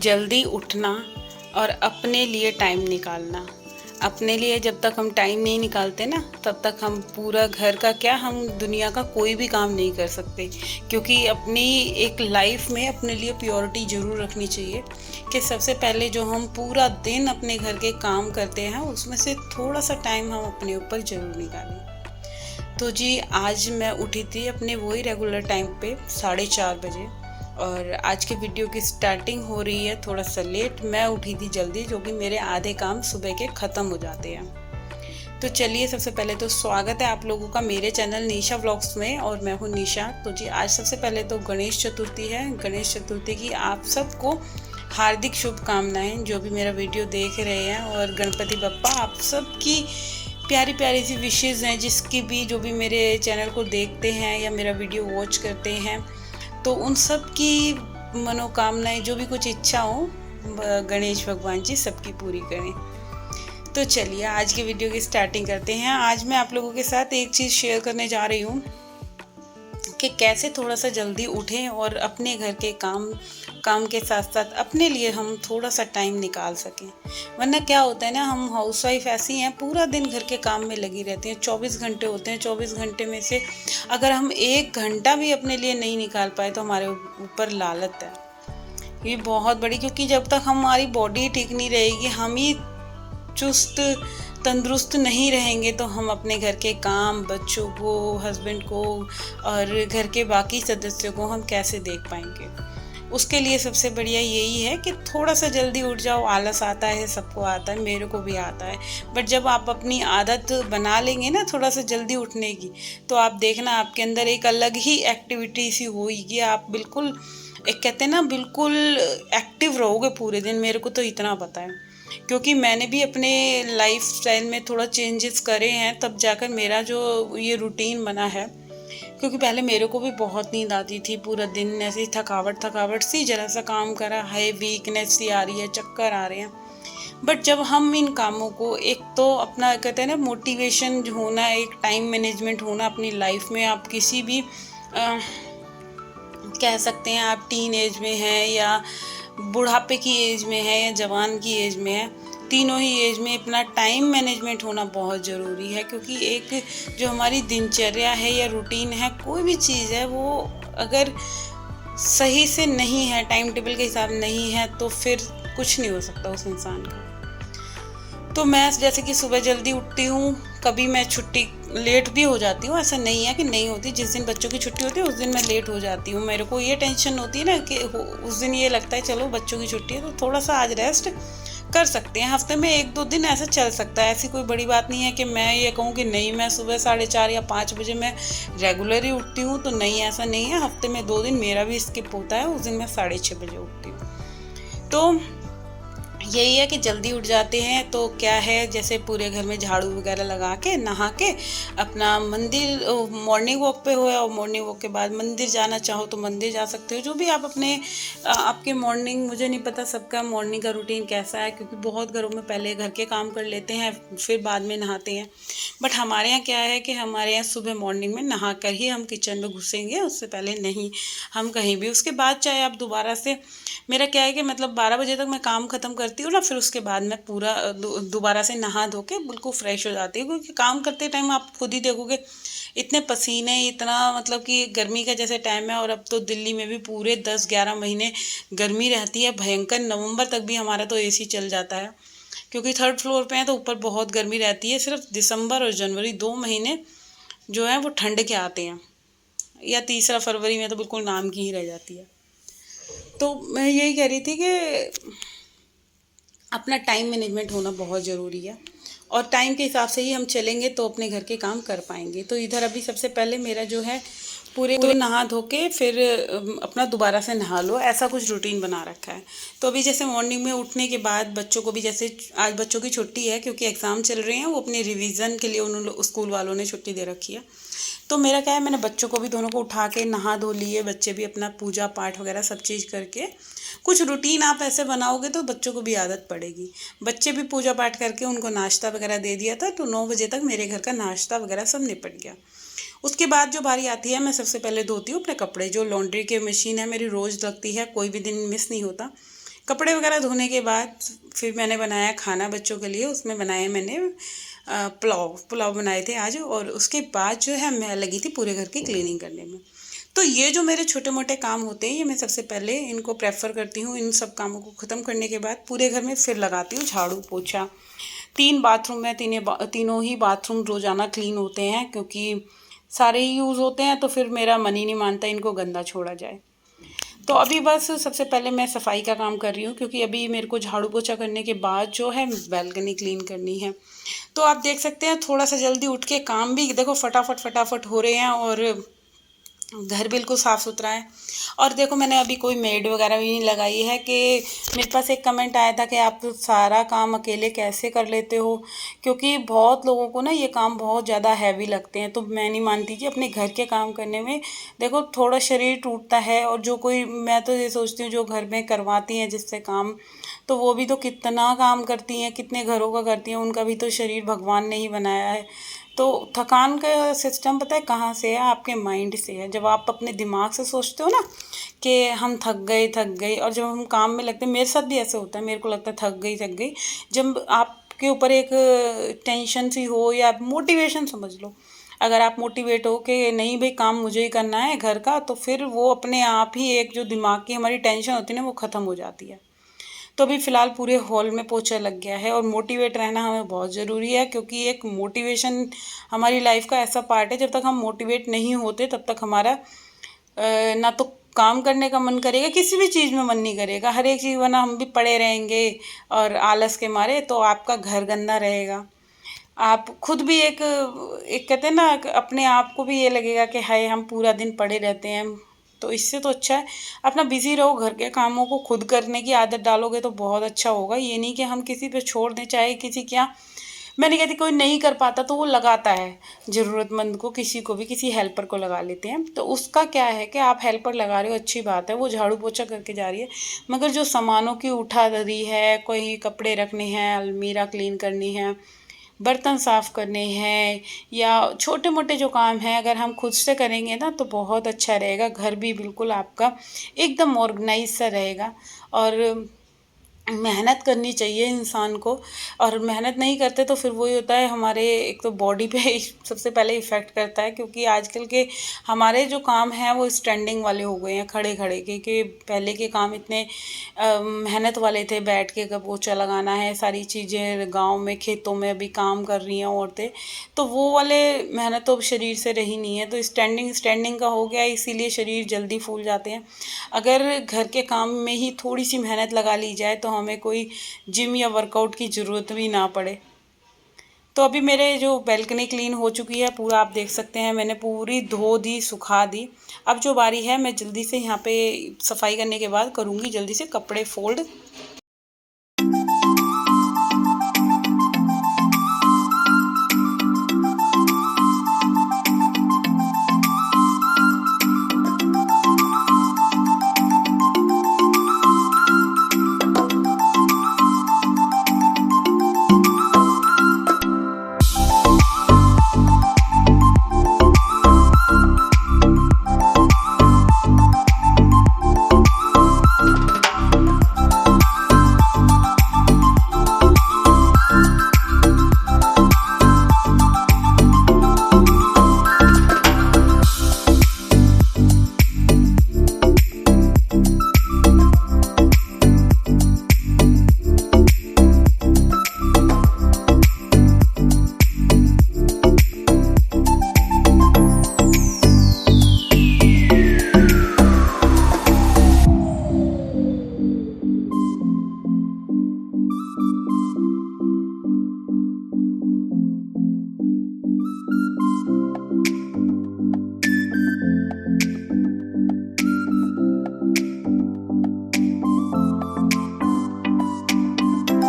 जल्दी उठना और अपने लिए टाइम निकालना। अपने लिए जब तक हम टाइम नहीं निकालते ना, तब तक हम पूरा घर का क्या, हम दुनिया का कोई भी काम नहीं कर सकते। क्योंकि अपनी एक लाइफ में अपने लिए प्रायोरिटी ज़रूर रखनी चाहिए कि सबसे पहले जो हम पूरा दिन अपने घर के काम करते हैं उसमें से थोड़ा सा टाइम हम अपने ऊपर ज़रूर निकालें। तो जी, आज मैं उठी थी अपने वही रेगुलर टाइम पे 4:30 बजे, और आज के वीडियो की स्टार्टिंग हो रही है थोड़ा सा लेट। मैं उठी थी जल्दी, जो कि मेरे आधे काम सुबह के ख़त्म हो जाते हैं। तो चलिए, सबसे पहले तो स्वागत है आप लोगों का मेरे चैनल निशा व्लॉग्स में, और मैं हूँ निशा। तो जी, आज सबसे पहले तो गणेश चतुर्थी है। गणेश चतुर्थी की आप सबको हार्दिक शुभकामनाएं, जो भी मेरा वीडियो देख रहे हैं। और गणपति बप्पा आप सबकी प्यारी प्यारी सी विशेज़ हैं, जिसकी भी जो भी मेरे चैनल को देखते हैं या मेरा वीडियो वॉच करते हैं, तो उन सब की मनोकामनाएं, जो भी कुछ इच्छा हो, गणेश भगवान जी सबकी पूरी करें। तो चलिए, आज के वीडियो की स्टार्टिंग करते हैं। आज मैं आप लोगों के साथ एक चीज़ शेयर करने जा रही हूँ कि कैसे थोड़ा सा जल्दी उठें और अपने घर के काम के साथ साथ अपने लिए हम थोड़ा सा टाइम निकाल सकें। वरना क्या होता है ना, हम हाउसवाइफ ऐसी हैं, पूरा दिन घर के काम में लगी रहती हैं। 24 घंटे होते हैं, 24 घंटे में से अगर हम 1 घंटा भी अपने लिए नहीं निकाल पाए तो हमारे ऊपर लानत है। ये बहुत बड़ी, क्योंकि जब तक हमारी बॉडी ठीक नहीं रहेगी, हम ही चुस्त तंदुरुस्त नहीं रहेंगे, तो हम अपने घर के काम, बच्चों को, हस्बैंड को और घर के बाकी सदस्यों को हम कैसे देख पाएंगे। उसके लिए सबसे बढ़िया यही है कि थोड़ा सा जल्दी उठ जाओ। आलस आता है, सबको आता है, मेरे को भी आता है। बट जब आप अपनी आदत बना लेंगे ना थोड़ा सा जल्दी उठने की, तो आप देखना आपके अंदर एक अलग ही एक्टिविटी सी होगी। आप बिल्कुल, एक कहते हैं ना, बिल्कुल एक्टिव रहोगे पूरे दिन। मेरे को तो इतना पता है, क्योंकि मैंने भी अपने लाइफ स्टाइल में थोड़ा चेंजेस करे हैं, तब जाकर मेरा जो ये रूटीन बना है। क्योंकि पहले मेरे को भी बहुत नींद आती थी, पूरा दिन ऐसी थकावट थकावट सी, जरा सा काम करा है वीकनेस सी आ रही है, चक्कर आ रहे हैं। बट जब हम इन कामों को, एक तो अपना कहते हैं ना मोटिवेशन होना, एक टाइम मैनेजमेंट होना अपनी लाइफ में। आप किसी भी कह सकते हैं, आप टीन एज में हैं या बुढ़ापे की एज में है या जवान की एज में है, तीनों ही एज में अपना टाइम मैनेजमेंट होना बहुत ज़रूरी है। क्योंकि एक जो हमारी दिनचर्या है या रूटीन है, कोई भी चीज़ है, वो अगर सही से नहीं है, टाइम टेबल के हिसाब नहीं है, तो फिर कुछ नहीं हो सकता उस इंसान का। तो मैं जैसे कि सुबह जल्दी उठती हूँ, कभी मैं छुट्टी लेट भी हो जाती हूँ, ऐसा नहीं है कि नहीं होती। जिस दिन बच्चों की छुट्टी होती है उस दिन मैं लेट हो जाती हूँ। मेरे को ये टेंशन होती है ना कि उस दिन ये लगता है चलो बच्चों की छुट्टी है तो थोड़ा सा आज रेस्ट कर सकते हैं। हफ्ते में 1-2 दिन ऐसा चल सकता है, ऐसी कोई बड़ी बात नहीं है कि मैं ये कहूँ कि नहीं, मैं सुबह 4:30 या 5 बजे मैं रेगुलर ही उठती हूँ। तो नहीं, ऐसा नहीं है। हफ्ते में 2 दिन मेरा भी स्किप होता है, उस दिन मैं 6:30 बजे उठती हूँ। तो यही है कि जल्दी उठ जाते हैं तो क्या है, जैसे पूरे घर में झाड़ू वगैरह लगा के, नहा के, अपना मंदिर, मॉर्निंग वॉक पे हो, और मॉर्निंग वॉक के बाद मंदिर जाना चाहो तो मंदिर जा सकते हो। जो भी आप अपने आपके मॉर्निंग, मुझे नहीं पता सबका मॉर्निंग का रूटीन कैसा है, क्योंकि बहुत घरों में पहले घर के काम कर लेते हैं फिर बाद में नहाते हैं। बट हमारे यहाँ क्या है कि हमारे यहाँ सुबह मॉर्निंग में नहा कर ही हम किचन में घुसेंगे, उससे पहले नहीं हम कहीं भी। उसके बाद चाहे आप दोबारा से, मेरा क्या है कि मतलब 12 बजे तक मैं काम ख़त्म करती हूँ ना, फिर उसके बाद मैं पूरा दोबारा से नहा धो के बिल्कुल फ्रेश हो जाती हूँ। क्योंकि काम करते टाइम आप खुद ही देखोगे, इतने पसीने, इतना मतलब कि गर्मी का जैसे टाइम है, और अब तो दिल्ली में भी पूरे 10-11 महीने गर्मी रहती है भयंकर। नवंबर तक भी हमारा तो एसी चल जाता है, क्योंकि 3rd फ्लोर पे है, तो ऊपर बहुत गर्मी रहती है। सिर्फ दिसंबर और जनवरी 2 महीने जो है वो ठंड के आते हैं, या तीसरा फरवरी में तो बिल्कुल नाम की ही रह जाती है। तो मैं यही कह रही थी कि अपना टाइम मैनेजमेंट होना बहुत ज़रूरी है, और टाइम के हिसाब से ही हम चलेंगे तो अपने घर के काम कर पाएंगे। तो इधर अभी सबसे पहले मेरा जो है, पूरे तो नहा धो के फिर अपना दोबारा से नहा लो, ऐसा कुछ रूटीन बना रखा है। तो अभी जैसे मॉर्निंग में उठने के बाद बच्चों को भी, जैसे आज बच्चों की छुट्टी है क्योंकि एग्ज़ाम चल रहे हैं, वो अपने रिवीजन के लिए उन्होंने स्कूल वालों ने छुट्टी दे रखी है। तो मेरा क्या है, मैंने बच्चों को भी दोनों को उठा के नहा धो लिए, बच्चे भी अपना पूजा पाठ वगैरह सब चीज़ करके, कुछ रूटीन आप ऐसे बनाओगे तो बच्चों को भी आदत पड़ेगी। बच्चे भी पूजा पाठ करके उनको नाश्ता वगैरह दे दिया था, तो 9 बजे तक मेरे घर का नाश्ता वगैरह सब निपट गया। उसके बाद जो बारी आती है, मैं सबसे पहले धोती हूँ अपने कपड़े। जो लॉन्ड्री की मशीन है मेरी रोज़ लगती है, कोई भी दिन मिस नहीं होता। कपड़े वगैरह धोने के बाद फिर मैंने बनाया खाना बच्चों के लिए। उसमें बनाया मैंने पुलाव पुलाव बनाए थे आज। और उसके बाद जो है मैं लगी थी पूरे घर की क्लीनिंग करने में। तो ये जो मेरे छोटे मोटे काम होते हैं, ये मैं सबसे पहले इनको प्रेफर करती हूँ। इन सब कामों को ख़त्म करने के बाद पूरे घर में फिर लगाती हूँ झाड़ू पोछा। 3 बाथरूम है, तीनों ही बाथरूम रोज़ाना क्लीन होते हैं, क्योंकि सारे ही यूज़ होते हैं। तो फिर मेरा मन ही नहीं मानता इनको गंदा छोड़ा जाए। तो अभी बस सबसे पहले मैं सफाई का काम कर रही हूँ, क्योंकि अभी मेरे को झाड़ू पोछा करने के बाद जो है बैल्कनी क्लीन करनी है। तो आप देख सकते हैं थोड़ा सा जल्दी उठ के काम भी देखो फटाफट फटाफट हो रहे हैं, और घर बिल्कुल साफ़ सुथरा है। और देखो मैंने अभी कोई मेड वगैरह भी नहीं लगाई है। कि मेरे पास एक कमेंट आया था कि आप सारा काम अकेले कैसे कर लेते हो, क्योंकि बहुत लोगों को ना ये काम बहुत ज़्यादा हैवी लगते हैं। तो मैं नहीं मानती कि अपने घर के काम करने में देखो थोड़ा शरीर टूटता है। और जो कोई, मैं तो ये सोचती हूँ जो घर में करवाती हैं जिससे काम, तो वो भी तो कितना काम करती हैं, कितने घरों का करती हैं, उनका भी तो शरीर भगवान ने ही बनाया है। तो थकान का सिस्टम पता है कहाँ से है? आपके माइंड से है। जब आप अपने दिमाग से सोचते हो ना कि हम थक गए, और जब हम काम में लगते हैं, मेरे साथ भी ऐसे होता है, मेरे को लगता है थक गई। जब आपके ऊपर एक टेंशन सी हो, या मोटिवेशन समझ लो, अगर आप मोटिवेट हो कि नहीं भाई काम मुझे ही करना है घर का, तो फिर वो अपने आप ही एक जो दिमाग की हमारी टेंशन होती है ना, वो ख़त्म हो जाती है। तो अभी फ़िलहाल पूरे हॉल में पोछा लग गया है। और मोटिवेट रहना हमें बहुत ज़रूरी है, क्योंकि एक मोटिवेशन हमारी लाइफ का ऐसा पार्ट है, जब तक हम मोटिवेट नहीं होते तब तक हमारा ना तो काम करने का मन करेगा, किसी भी चीज़ में मन नहीं करेगा, हर एक चीज़, वरना हम भी पड़े रहेंगे और आलस के मारे, तो आपका घर गंदा रहेगा। आप खुद भी एक एक कहते हैं ना, अपने आप को भी ये लगेगा कि हाय हम पूरा दिन पड़े रहते हैं। तो इससे तो अच्छा है अपना बिज़ी रहो, घर के कामों को खुद करने की आदत डालोगे तो बहुत अच्छा होगा। ये नहीं कि हम किसी पे छोड़ दें, चाहे किसी क्या, मैं नहीं कहती कोई नहीं कर पाता तो वो लगाता है, ज़रूरतमंद को, किसी को भी, किसी हेल्पर को लगा लेते हैं। तो उसका क्या है कि आप हेल्पर लगा रहे हो, अच्छी बात है, वो झाड़ू पोछा करके जा रही है। मगर जो सामानों की उठा धरी है, कोई कपड़े रखने हैं, अलमीरा क्लीन करनी है, बर्तन साफ़ करने हैं, या छोटे मोटे जो काम हैं, अगर हम खुद से करेंगे ना तो बहुत अच्छा रहेगा। घर भी बिल्कुल आपका एकदम ऑर्गेनाइज सा रहेगा। और मेहनत करनी चाहिए इंसान को। और मेहनत नहीं करते तो फिर वही होता है, हमारे एक तो बॉडी पे सबसे पहले इफ़ेक्ट करता है, क्योंकि आजकल के हमारे जो काम हैं वो स्टैंडिंग वाले हो गए हैं, खड़े खड़े के। कि पहले के काम इतने मेहनत वाले थे, बैठ के पोछा लगाना है, सारी चीज़ें गांव में खेतों में भी काम कर रही हैं औरतें, तो वो वाले मेहनत तो अब शरीर से रही नहीं है। तो स्टैंडिंग स्टैंडिंग का हो गया, इसीलिए शरीर जल्दी फूल जाते हैं। अगर घर के काम में ही थोड़ी सी मेहनत लगा ली जाए तो हमें कोई जिम या वर्कआउट की ज़रूरत भी ना पड़े। तो अभी मेरे जो बैल्कनी क्लीन हो चुकी है पूरा, आप देख सकते हैं, मैंने पूरी धो दी, सुखा दी। अब जो बारी है, मैं जल्दी से यहाँ पे सफाई करने के बाद करूँगी जल्दी से कपड़े फोल्ड।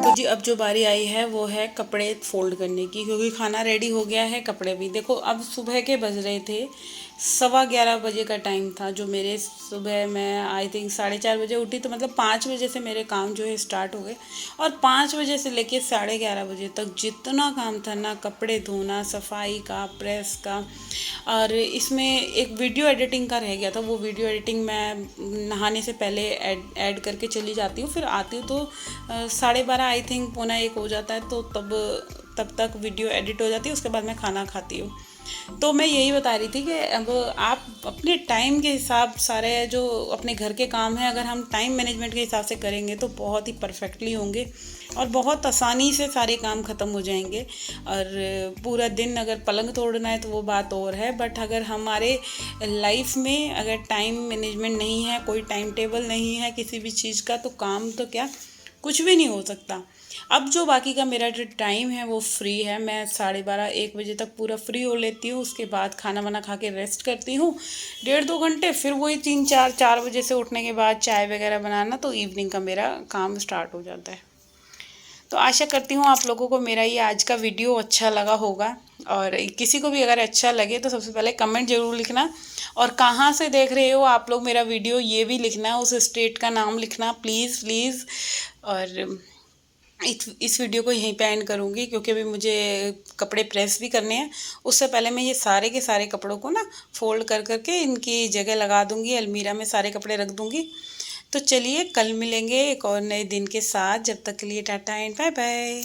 तो जी अब जो बारी आई है वो है कपड़े फोल्ड करने की, क्योंकि खाना रेडी हो गया है, कपड़े भी देखो। अब सुबह के बज रहे थे 11:15 बजे का टाइम था, जो मेरे सुबह मैं आई थिंक 4:30 बजे उठी, तो मतलब 5 बजे से मेरे काम जो है स्टार्ट हो गए। और 5 बजे से लेके 11:30 बजे तक जितना काम था ना, कपड़े धोना, सफाई का, प्रेस का, और इसमें एक वीडियो एडिटिंग का रह गया था। वो वीडियो एडिटिंग मैं नहाने से पहले ऐड करके चली जाती हूँ, फिर आती हूँ तो 12:30 आई थिंक, पौना 1 हो जाता है, तो तब तक वीडियो एडिट हो जाती है, उसके बाद मैं खाना खाती हूँ। तो मैं यही बता रही थी कि अब आप अपने टाइम के हिसाब, सारे जो अपने घर के काम हैं, अगर हम टाइम मैनेजमेंट के हिसाब से करेंगे तो बहुत ही परफेक्टली होंगे और बहुत आसानी से सारे काम ख़त्म हो जाएंगे। और पूरा दिन अगर पलंग तोड़ना है तो वो बात और है, बट अगर हमारे लाइफ में अगर टाइम मैनेजमेंट नहीं है, कोई टाइम टेबल नहीं है किसी भी चीज़ का, तो काम तो क्या, कुछ भी नहीं हो सकता। अब जो बाकी का मेरा जो टाइम है वो फ्री है, मैं 12:30 1 बजे तक पूरा फ्री हो लेती हूँ। उसके बाद खाना वाना खा के रेस्ट करती हूँ 1.5 2 घंटे, फिर वही 3 4 4 बजे से उठने के बाद चाय वगैरह बनाना, तो इवनिंग का मेरा काम स्टार्ट हो जाता है। तो आशा करती हूँ आप लोगों को मेरा ये आज का वीडियो अच्छा लगा होगा, और किसी को भी अगर अच्छा लगे तो सबसे पहले कमेंट ज़रूर लिखना, और कहाँ से देख रहे हो आप लोग मेरा वीडियो ये भी लिखना, उस स्टेट का नाम लिखना प्लीज़ प्लीज़। और इस वीडियो को यहीं पे एंड करूँगी, क्योंकि अभी मुझे कपड़े प्रेस भी करने हैं। उससे पहले मैं ये सारे के सारे कपड़ों को ना फोल्ड कर करके इनकी जगह लगा दूँगी, अलमीरा में सारे कपड़े रख दूँगी। तो चलिए, कल मिलेंगे एक और नए दिन के साथ। जब तक के लिए टाटा एंड बाय बाय।